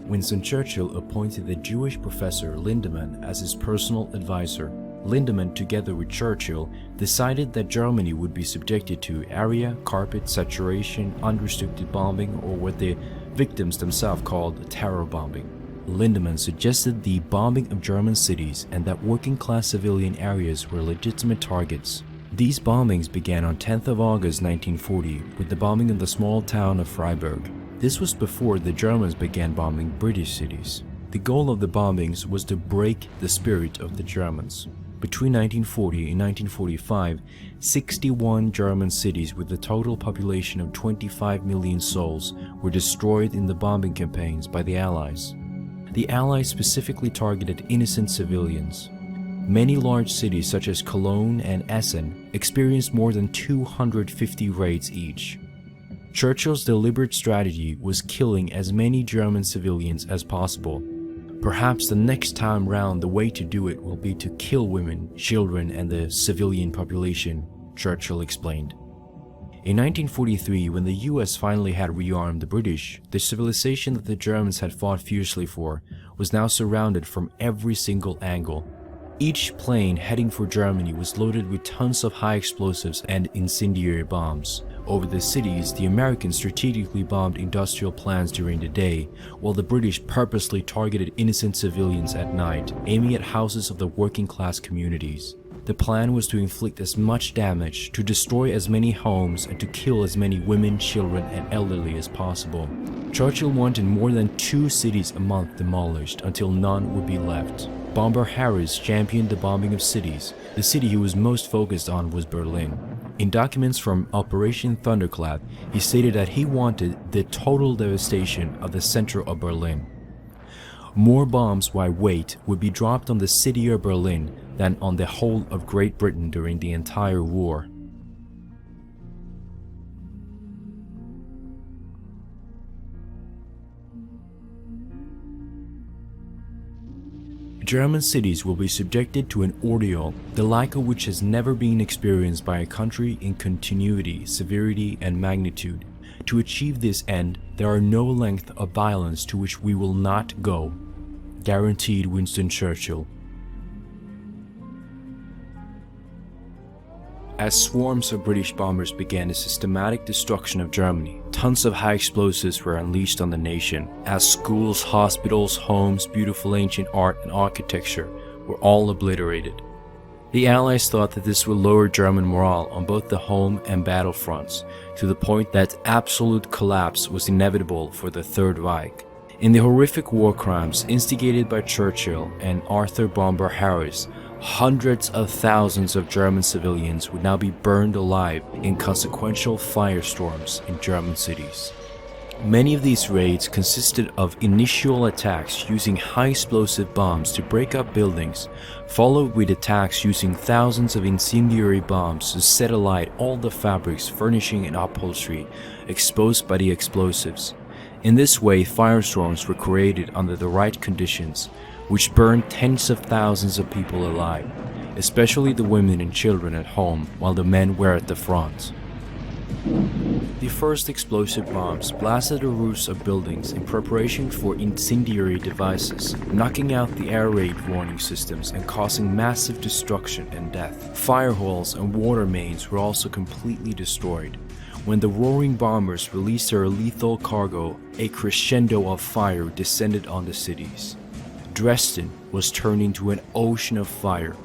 Winston Churchill appointed the Jewish professor Lindemann as his personal advisor. Lindemann, together with Churchill, decided that Germany would be subjected to area, carpet, saturation, unrestricted bombing, or what the victims themselves called terror bombing. Lindemann suggested the bombing of German cities and that working-class civilian areas were legitimate targets. These bombings began on 10th of August 1940 with the bombing of the small town of Freiburg. This was before the Germans began bombing British cities. The goal of the bombings was to break the spirit of the Germans. Between 1940 and 1945, 61 German cities with a total population of 25 million souls were destroyed in the bombing campaigns by the Allies. The Allies specifically targeted innocent civilians. Many large cities such as Cologne and Essen experienced more than 250 raids each. Churchill's deliberate strategy was killing as many German civilians as possible. Perhaps the next time round the way to do it will be to kill women, children, and the civilian population, Churchill explained. In 1943, when the US finally had rearmed the British, the civilization that the Germans had fought fiercely for was now surrounded from every single angle. Each plane heading for Germany was loaded with tons of high explosives and incendiary bombs. Over the cities, the Americans strategically bombed industrial plants during the day, while the British purposely targeted innocent civilians at night, aiming at houses of the working-class communities. The plan was to inflict as much damage, to destroy as many homes, and to kill as many women, children, and elderly as possible. Churchill wanted more than 2 cities a month demolished until none would be left. Bomber Harris championed the bombing of cities. The city he was most focused on was Berlin. In documents from Operation Thunderclap, he stated that he wanted the total devastation of the center of Berlin. More bombs by weight would be dropped on the city of Berlin than on the whole of Great Britain during the entire war. German cities will be subjected to an ordeal, the like of which has never been experienced by a country in continuity, severity, and magnitude. To achieve this end, there are no length of violence to which we will not go. Guaranteed Winston Churchill. As swarms of British bombers began the systematic destruction of Germany, tons of high explosives were unleashed on the nation, as schools, hospitals, homes, beautiful ancient art and architecture were all obliterated. The Allies thought that this would lower German morale on both the home and battle fronts, to the point that absolute collapse was inevitable for the Third Reich. In the horrific war crimes instigated by Churchill and Arthur Bomber Harris, hundreds of thousands of German civilians would now be burned alive in consequential firestorms in German cities. Many of these raids consisted of initial attacks using high explosive bombs to break up buildings, followed with attacks using thousands of incendiary bombs to set alight all the fabrics, furnishing and upholstery exposed by the explosives. In this way, firestorms were created under the right conditions, which burned tens of thousands of people alive, especially the women and children at home while the men were at the front. The first explosive bombs blasted the roofs of buildings in preparation for incendiary devices, knocking out the air raid warning systems and causing massive destruction and death. Fire halls and water mains were also completely destroyed. When the roaring bombers released their lethal cargo, a crescendo of fire descended on the cities. Dresden was turned into an ocean of fire.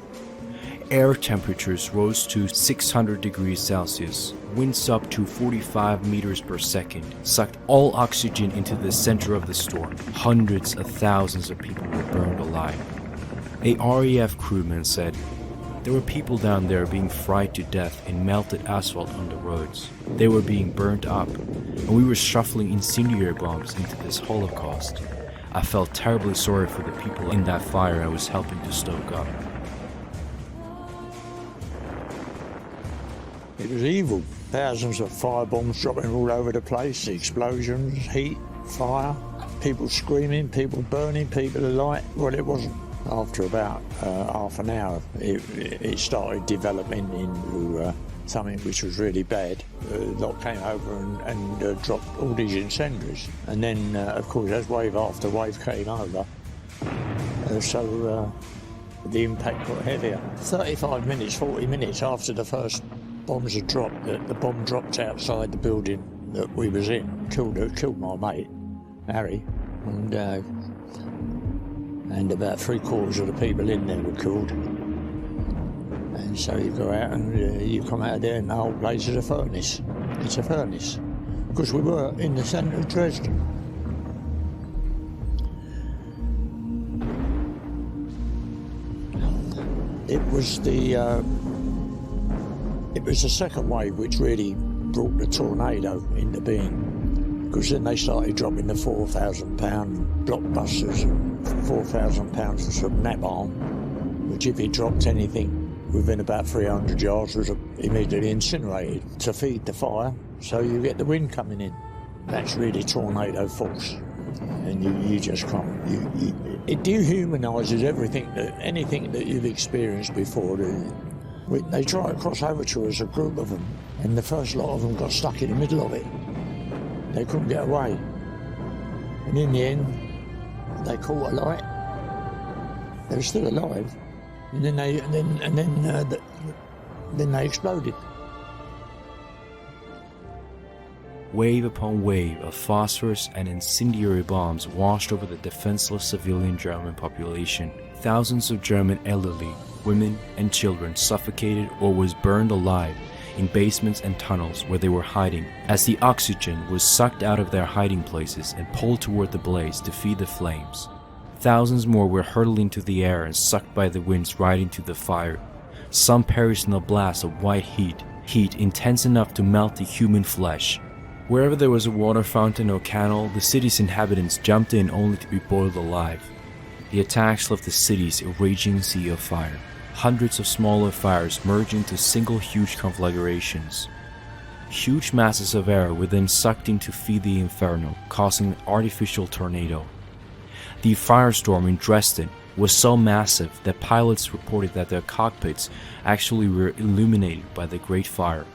Air temperatures rose to 600 degrees Celsius, winds up to 45 meters per second, sucked all oxygen into the center of the storm. Hundreds of thousands of people were burned alive. A RAF crewman said, "There were people down there being fried to death in melted asphalt on the roads. They were being burnt up, and we were shuffling incendiary bombs into this Holocaust. I felt terribly sorry for the people in that fire I was helping to stoke up." It was evil. Thousands of firebombs dropping all over the place, explosions, heat, fire, people screaming, people burning, people alight. Well, it wasn't. After about half an hour, it started developing into something which was really bad. A lot came over and dropped all these incendiaries. And then, of course, as wave after wave came over, so the impact got heavier. 35 minutes, 40 minutes after the first bombs had dropped, the bomb dropped outside the building that we was in, killed my mate, Harry, and about 3/4 of the people in there were killed. And so you go out and you come out of there and the whole place is a furnace. It's a furnace. Because we were in the centre of Dresden. It was the second wave which really brought the tornado into being. Because then they started dropping the £4,000 blockbusters and £4,000 of napalm, which if it dropped anything within about 300 yards was immediately incinerated to feed the fire, so you get the wind coming in. That's really tornado force, and you just can't. It dehumanises anything that you've experienced before. They try to cross over to us, a group of them, and the first lot of them got stuck in the middle of it. They couldn't get away, and in the end, they caught a light. They were still alive, and then they exploded. Wave upon wave of phosphorus and incendiary bombs washed over the defenseless civilian German population. Thousands of German elderly, women and children suffocated or was burned alive in basements and tunnels where they were hiding, as the oxygen was sucked out of their hiding places and pulled toward the blaze to feed the flames. Thousands more were hurled into the air and sucked by the winds right into the fire. Some perished in a blast of white heat intense enough to melt the human flesh. Wherever there was a water fountain or canal, the city's inhabitants jumped in only to be boiled alive. The attacks left the cities a raging sea of fire. Hundreds of smaller fires merged into single huge conflagrations. Huge masses of air were then sucked in to feed the inferno, causing an artificial tornado. The firestorm in Dresden was so massive that pilots reported that their cockpits actually were illuminated by the Great Fire.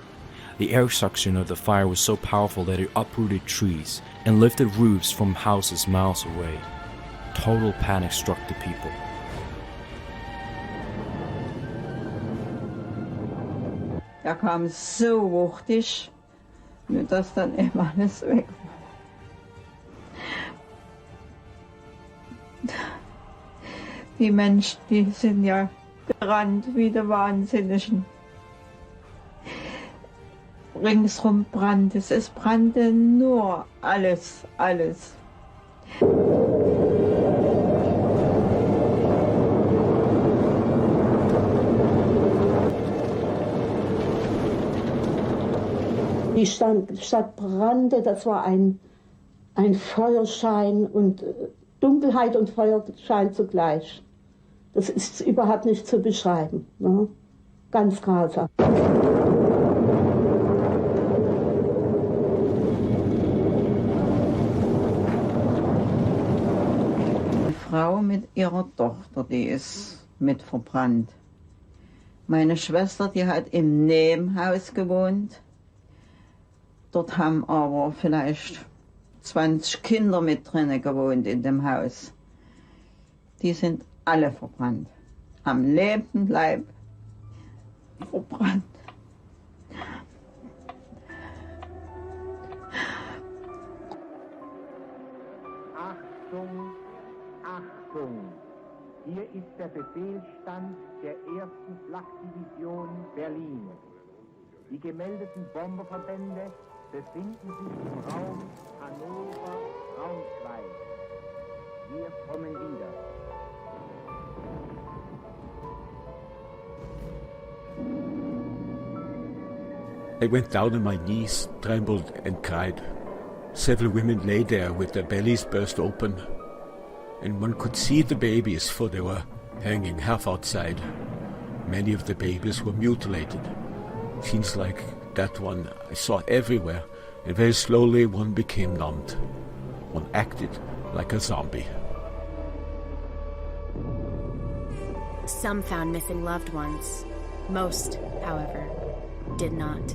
The air suction of the fire was so powerful that it uprooted trees and lifted roofs from houses miles away. Total panic struck the people. Er kam so wuchtig, dass dann immer alles weg war. Die Menschen, die sind ja gerannt wie die Wahnsinnigen. Ringsrum brannte es brannte nur alles. Die Stadt brannte, das war ein Feuerschein und Dunkelheit und Feuerschein zugleich. Das ist überhaupt nicht zu beschreiben. Ne? Ganz grausam. Eine Frau mit ihrer Tochter, die ist mit verbrannt. Meine Schwester, die hat im Nebenhaus gewohnt. Dort haben aber vielleicht 20 Kinder mit drinnen gewohnt in dem Haus. Die sind alle verbrannt. Am lebenden Leib verbrannt. Achtung, Achtung! Hier ist der Befehlsstand der 1. Flakdivision Berlin. Die gemeldeten Bomberverbände befinden sich im Raum Hannover-Braunschweig. Wir kommen wieder. I went down on my knees, trembled and cried. Several women lay there with their bellies burst open, and one could see the babies, for they were hanging half outside. Many of the babies were mutilated. Scenes like that one I saw everywhere, and very slowly one became numbed. One acted like a zombie. Some found missing loved ones. Most, however, did not.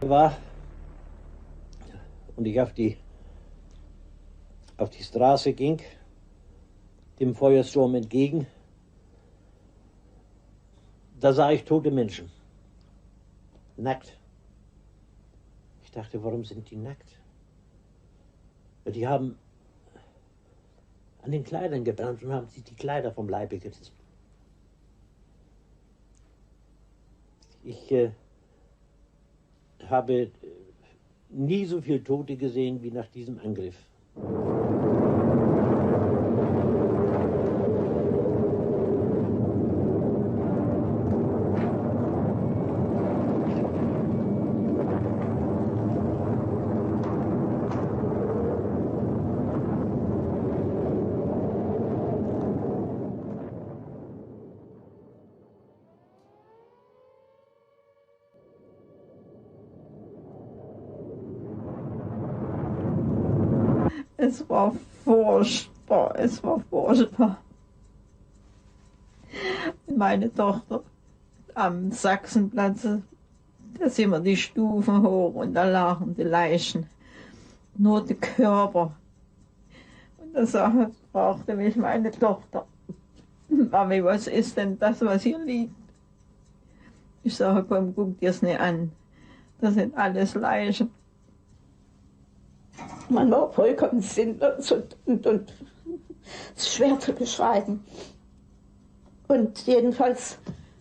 War und ich auf die Straße ging, dem Feuersturm entgegen, da sah ich tote Menschen, nackt. Ich dachte, warum sind die nackt? Die haben an den Kleidern gebrannt und haben sich die Kleider vom Leibe gerissen. Ich habe nie so viele Tote gesehen wie nach diesem Angriff. Es war furchtbar. Meine Tochter am Sachsenplatz, da sind wir die Stufen hoch und da lagen die Leichen, nur die Körper. Und da fragte mich meine Tochter, Mami, was ist denn das, was hier liegt? Ich sage, komm, guck dir's nicht an, das sind alles Leichen. Man war vollkommen sinnlos und es ist schwer zu beschreiben. Und jedenfalls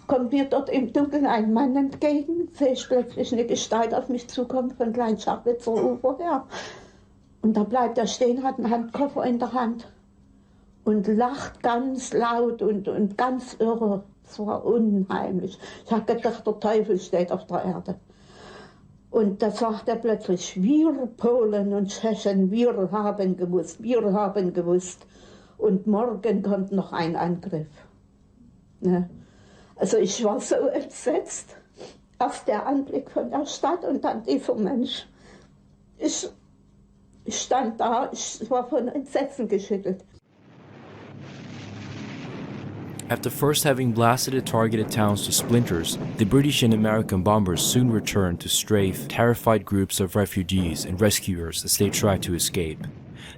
kommt mir dort im Dunkeln ein Mann entgegen, sehe ich plötzlich eine Gestalt auf mich zukommen von Kleinschachwitzer Ufer her. Und da bleibt er stehen, hat einen Handkoffer in der Hand und lacht ganz laut und ganz irre. Es war unheimlich. Ich habe gedacht, der Teufel steht auf der Erde. Und da sagt er plötzlich, wir Polen und Tschechen, wir haben gewusst. Und morgen kommt noch ein Angriff. Ne? Also ich war so entsetzt. Erst der Anblick von der Stadt und dann die vom Mensch. Ich stand da, ich war von Entsetzen geschüttelt. After first having blasted the targeted towns to splinters, the British and American bombers soon returned to strafe terrified groups of refugees and rescuers as they tried to escape.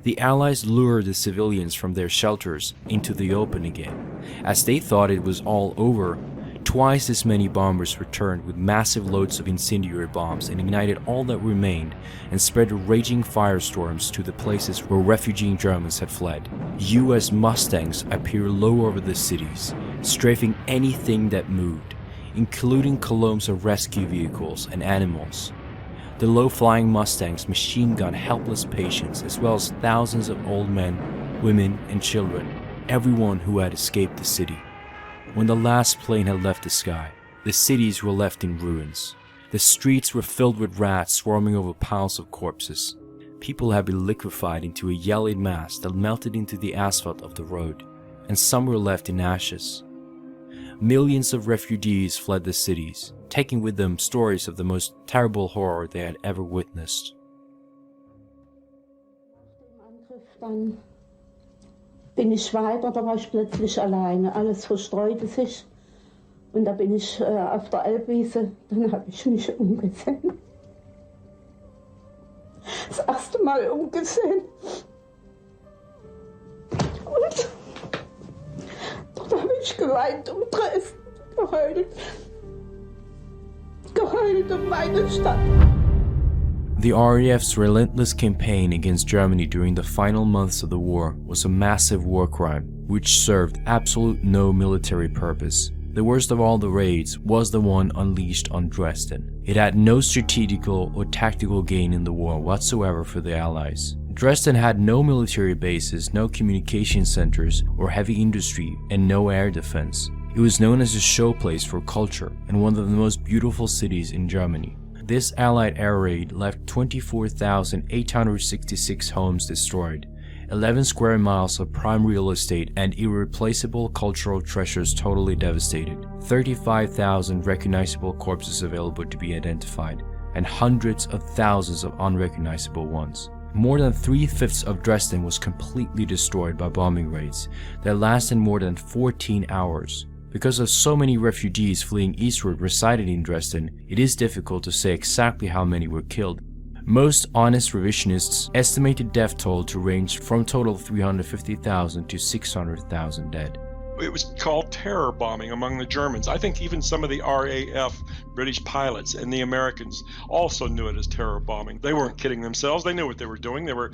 The Allies lured the civilians from their shelters into the open again. As they thought it was all over, twice as many bombers returned with massive loads of incendiary bombs and ignited all that remained and spread raging firestorms to the places where refugee Germans had fled. US Mustangs appeared low over the cities, strafing anything that moved, including columns of rescue vehicles and animals. The low-flying Mustangs machine gunned helpless patients as well as thousands of old men, women, and children, everyone who had escaped the city. When the last plane had left the sky, the cities were left in ruins. The streets were filled with rats swarming over piles of corpses. People had been liquefied into a yellowed mass that melted into the asphalt of the road, and some were left in ashes. Millions of refugees fled the cities, taking with them stories of the most terrible horror they had ever witnessed. Dann bin ich weiter, da war ich plötzlich alleine. Alles verstreute sich. Und da bin ich auf der Elbwiese, dann habe ich mich umgesehen. Das erste Mal umgesehen. Und dort habe ich geweint um Dresden, geheult. Geheult um meine Stadt. The RAF's relentless campaign against Germany during the final months of the war was a massive war crime, which served absolute no military purpose. The worst of all the raids was the one unleashed on Dresden. It had no strategical or tactical gain in the war whatsoever for the Allies. Dresden had no military bases, no communication centers or heavy industry, and no air defense. It was known as a showplace for culture and one of the most beautiful cities in Germany. This Allied air raid left 24,866 homes destroyed, 11 square miles of prime real estate and irreplaceable cultural treasures totally devastated, 35,000 recognizable corpses available to be identified, and hundreds of thousands of unrecognizable ones. More than 3/5 of Dresden was completely destroyed by bombing raids that lasted more than 14 hours. Because of so many refugees fleeing eastward resided in Dresden, it is difficult to say exactly how many were killed. Most honest revisionists estimate the death toll to range from a total of 350,000 to 600,000 dead. It was called terror bombing among the Germans. I think even some of the RAF, British pilots, and the Americans also knew it as terror bombing. They weren't kidding themselves. They knew what they were doing. They were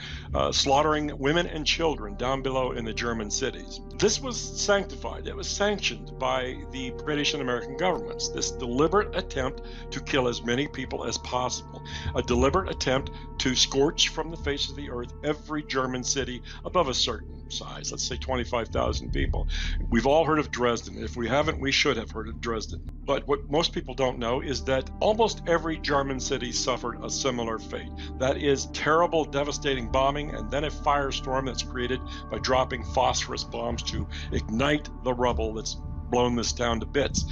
slaughtering women and children down below in the German cities. This was sanctified. It was sanctioned by the British and American governments. This deliberate attempt to kill as many people as possible. A deliberate attempt to scorch from the face of the earth every German city above a certain size, let's say 25,000 people. We've all heard of Dresden. If we haven't, we should have heard of Dresden. But what most people don't know is that almost every German city suffered a similar fate. That is terrible, devastating bombing, and then a firestorm that's created by dropping phosphorus bombs to ignite the rubble that's blown this town to bits.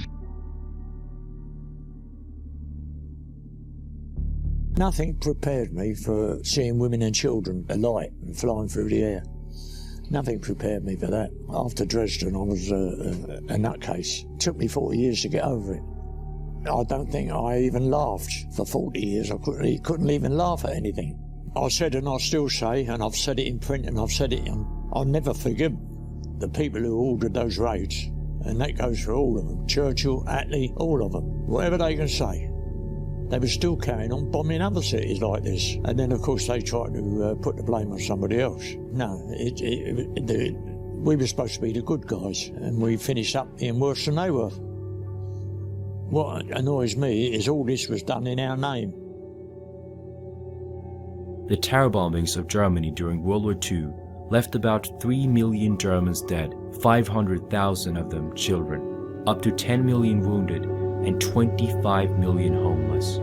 Nothing prepared me for seeing women and children alight and flying through the air. Nothing prepared me for that. After Dresden, I was a nutcase. It took me 40 years to get over it. I don't think I even laughed for 40 years. I couldn't even laugh at anything. I said, and I still say, and I've said it in print and I've said it, I'll never forgive the people who ordered those raids. And that goes for all of them. Churchill, Attlee, all of them. Whatever they can say. They were still carrying on bombing other cities like this. And then, of course, they tried to put the blame on somebody else. No, we were supposed to be the good guys, and we finished up being worse than they were. What annoys me is all this was done in our name. The terror bombings of Germany during World War II left about 3 million Germans dead, 500,000 of them children, up to 10 million wounded, and 25 million homeless.